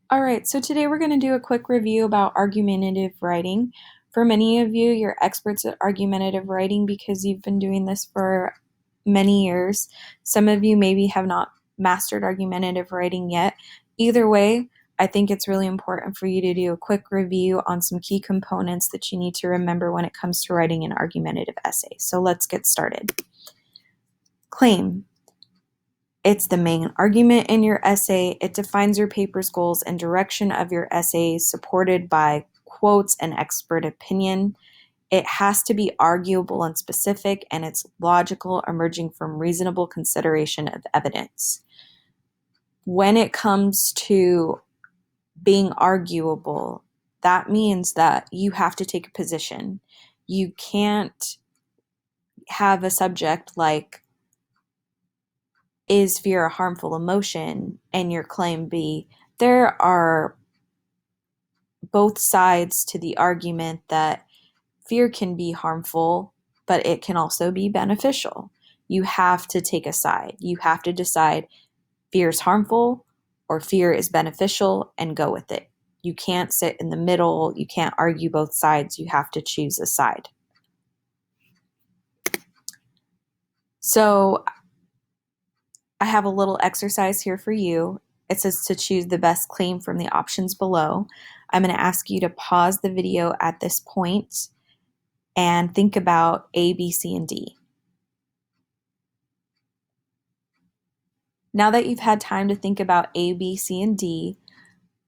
All right, so today we're going to do a quick review about argumentative writing. For many of you, you're experts at argumentative writing because you've been doing this for many years. Some of you maybe have not mastered argumentative writing yet. Either way, I think it's really important for you to do a quick review on some key components that you need to remember when it comes to writing an argumentative essay. So let's get started. Claim. It's the main argument in your essay. It defines your paper's goals and direction of your essay, supported by quotes and expert opinion. It has to be arguable and specific, and it's logical, emerging from reasonable consideration of evidence. When it comes to being arguable, that means that you have to take a position. You can't have a subject like, is fear a harmful emotion? And your claim be, there are both sides to the argument that fear can be harmful, but it can also be beneficial. You have to take a side. You have to decide fear is harmful or fear is beneficial and go with it. You can't sit in the middle. You can't argue both sides. You have to choose a side. So I have a little exercise here for you. It says to choose the best claim from the options below. I'm going to ask you to pause the video at this point and think about A, B, C, and D. Now that you've had time to think about A, B, C, and D,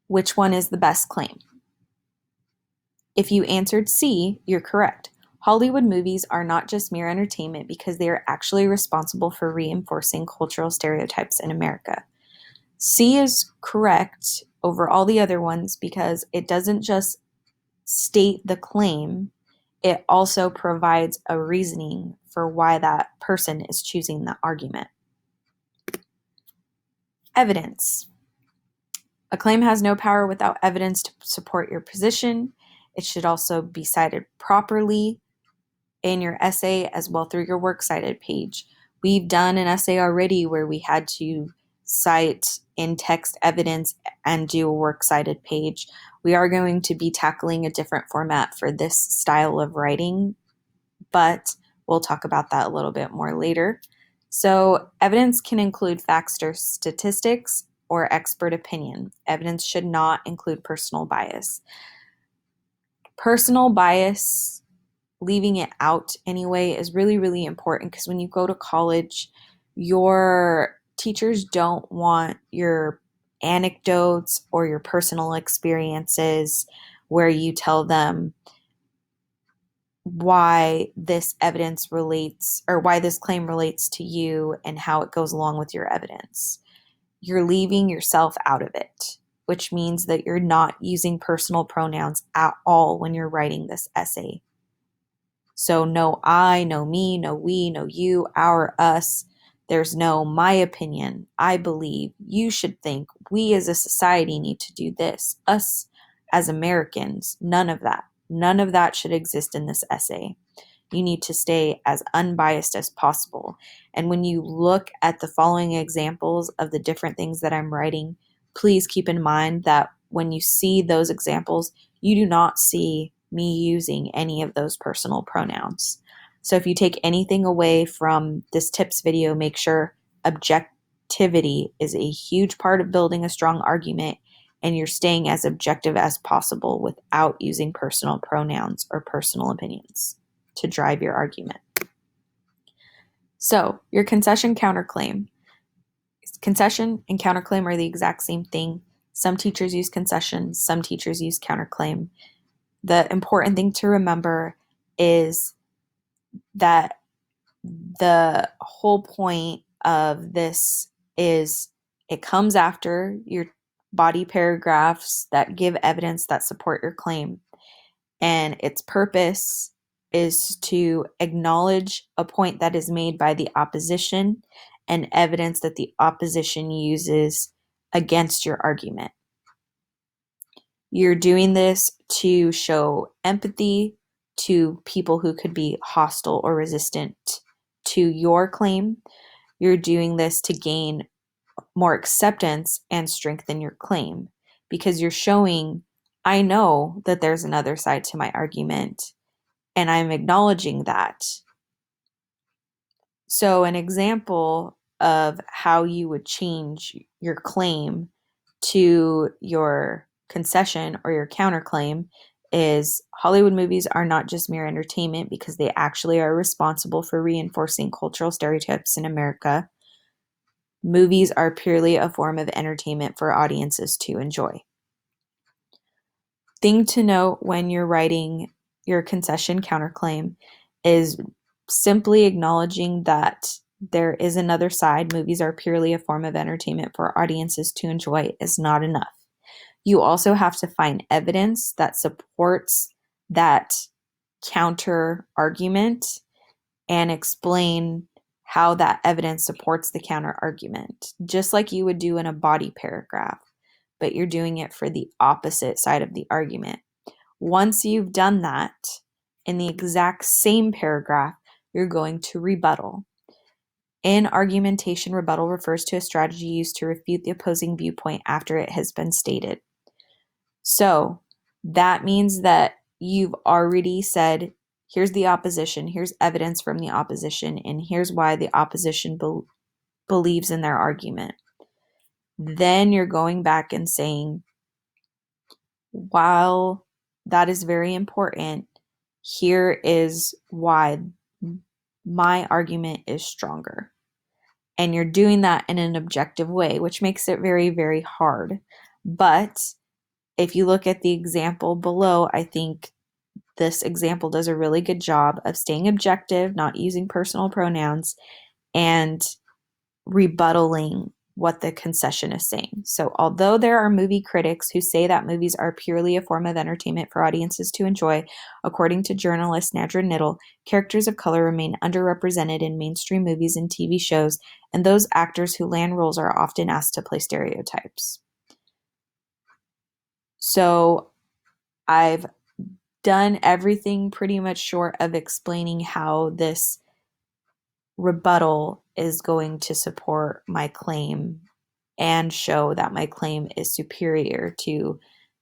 which one is the best claim? If you answered C, you're correct. Hollywood movies are not just mere entertainment because they are actually responsible for reinforcing cultural stereotypes in America. C is correct over all the other ones because it doesn't just state the claim, it also provides a reasoning for why that person is choosing the argument. Evidence. A claim has no power without evidence to support your position. It should also be cited properly in your essay as well through your works cited page. We've done an essay already where we had to cite in-text evidence and do a works cited page. We are going to be tackling a different format for this style of writing, but we'll talk about that a little bit more later. So evidence can include facts or statistics or expert opinion. Evidence should not include personal bias. Personal bias, leaving it out anyway, is really, really important because when you go to college, your teachers don't want your anecdotes or your personal experiences where you tell them why this evidence relates or why this claim relates to you and how it goes along with your evidence. You're leaving yourself out of it, which means that you're not using personal pronouns at all when you're writing this essay. So no I, no me, no we, no you, our, us. There's no my opinion, I believe, you should think, we as a society need to do this, us as Americans. None of that. None of that should exist in this essay. You need to stay as unbiased as possible. And when you look at the following examples of the different things that I'm writing, please keep in mind that when you see those examples, you do not see me using any of those personal pronouns. So if you take anything away from this tips video, make sure objectivity is a huge part of building a strong argument, and you're staying as objective as possible without using personal pronouns or personal opinions to drive your argument. So your concession counterclaim. Concession and counterclaim are the exact same thing. Some teachers use concession, some teachers use counterclaim. The important thing to remember is that the whole point of this is it comes after your body paragraphs that give evidence that support your claim. And its purpose is to acknowledge a point that is made by the opposition and evidence that the opposition uses against your argument. You're doing this to show empathy to people who could be hostile or resistant to your claim. You're doing this to gain more acceptance and strengthen your claim. because you're showing, I know that there's another side to my argument, and I'm acknowledging that. So, an example of how you would change your claim to your concession or your counterclaim is Hollywood movies are not just mere entertainment because they actually are responsible for reinforcing cultural stereotypes in America. Movies are purely a form of entertainment for audiences to enjoy. Thing to note when you're writing your concession counterclaim is simply acknowledging that there is another side. Movies are purely a form of entertainment for audiences to enjoy is not enough. You also have to find evidence that supports that counter argument and explain how that evidence supports the counter argument, just like you would do in a body paragraph, but you're doing it for the opposite side of the argument. Once you've done that, in the exact same paragraph, you're going to rebuttal. In argumentation, rebuttal refers to a strategy used to refute the opposing viewpoint after it has been stated. So that means that you've already said, here's the opposition, here's evidence from the opposition, and here's why the opposition believes in their argument. Then you're going back and saying, while that is very important, here is why my argument is stronger. And you're doing that in an objective way, which makes it very, very hard. But if you look at the example below, I think this example does a really good job of staying objective, not using personal pronouns, and rebuttaling what the concession is saying. So although there are movie critics who say that movies are purely a form of entertainment for audiences to enjoy, according to journalist Nadra Nittle, characters of color remain underrepresented in mainstream movies and TV shows, and those actors who land roles are often asked to play stereotypes. So I've done everything pretty much short of explaining how this rebuttal is going to support my claim and show that my claim is superior to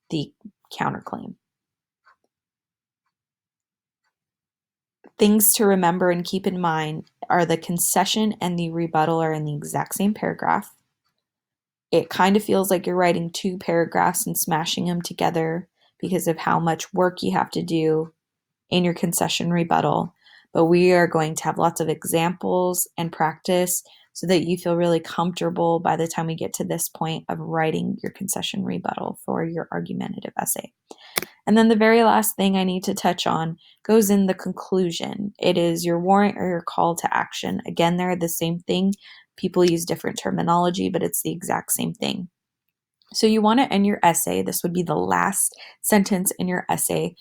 the counterclaim. Things to remember and keep in mind are the concession and the rebuttal are in the exact same paragraph. It kind of feels like you're writing two paragraphs and smashing them together because of how much work you have to do in your concession rebuttal. But we are going to have lots of examples and practice so that you feel really comfortable by the time we get to this point of writing your concession rebuttal for your argumentative essay. And then the very last thing I need to touch on goes in the conclusion. It is your warrant or your call to action. Again, they're the same thing. People use different terminology, but it's the exact same thing. So you want to end your essay. This would be the last sentence in your essay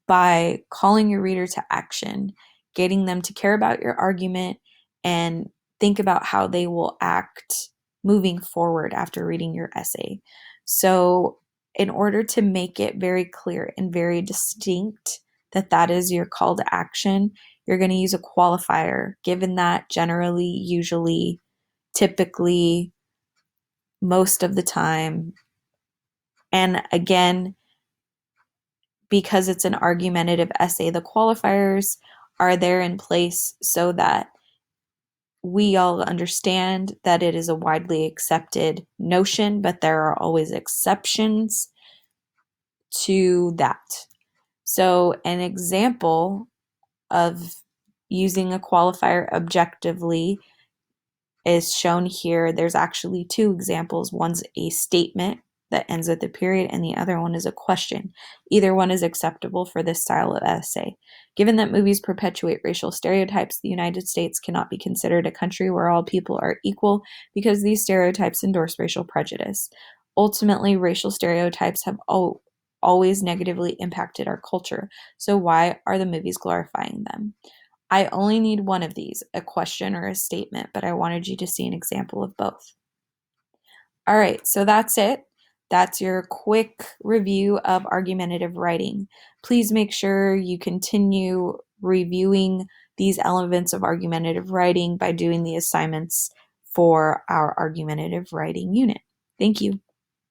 by calling your reader to action, getting them to care about your argument and think about how they will act moving forward after reading your essay. So in order to make it very clear and very distinct that that is your call to action, you're going to use a qualifier, given that generally, usually, typically, most of the time. And again, because it's an argumentative essay, the qualifiers are there in place so that we all understand that it is a widely accepted notion, but there are always exceptions to that. So an example of using a qualifier objectively is shown here. There's actually two examples. One's a statement that ends with a period, and the other one is a question. Either one is acceptable for this style of essay. Given that movies perpetuate racial stereotypes, the United States cannot be considered a country where all people are equal because these stereotypes endorse racial prejudice. Ultimately, racial stereotypes have always negatively impacted our culture, so why are the movies glorifying them? I only need one of these, a question or a statement, but I wanted you to see an example of both. All right, so that's it. That's your quick review of argumentative writing. Please make sure you continue reviewing these elements of argumentative writing by doing the assignments for our argumentative writing unit. Thank you.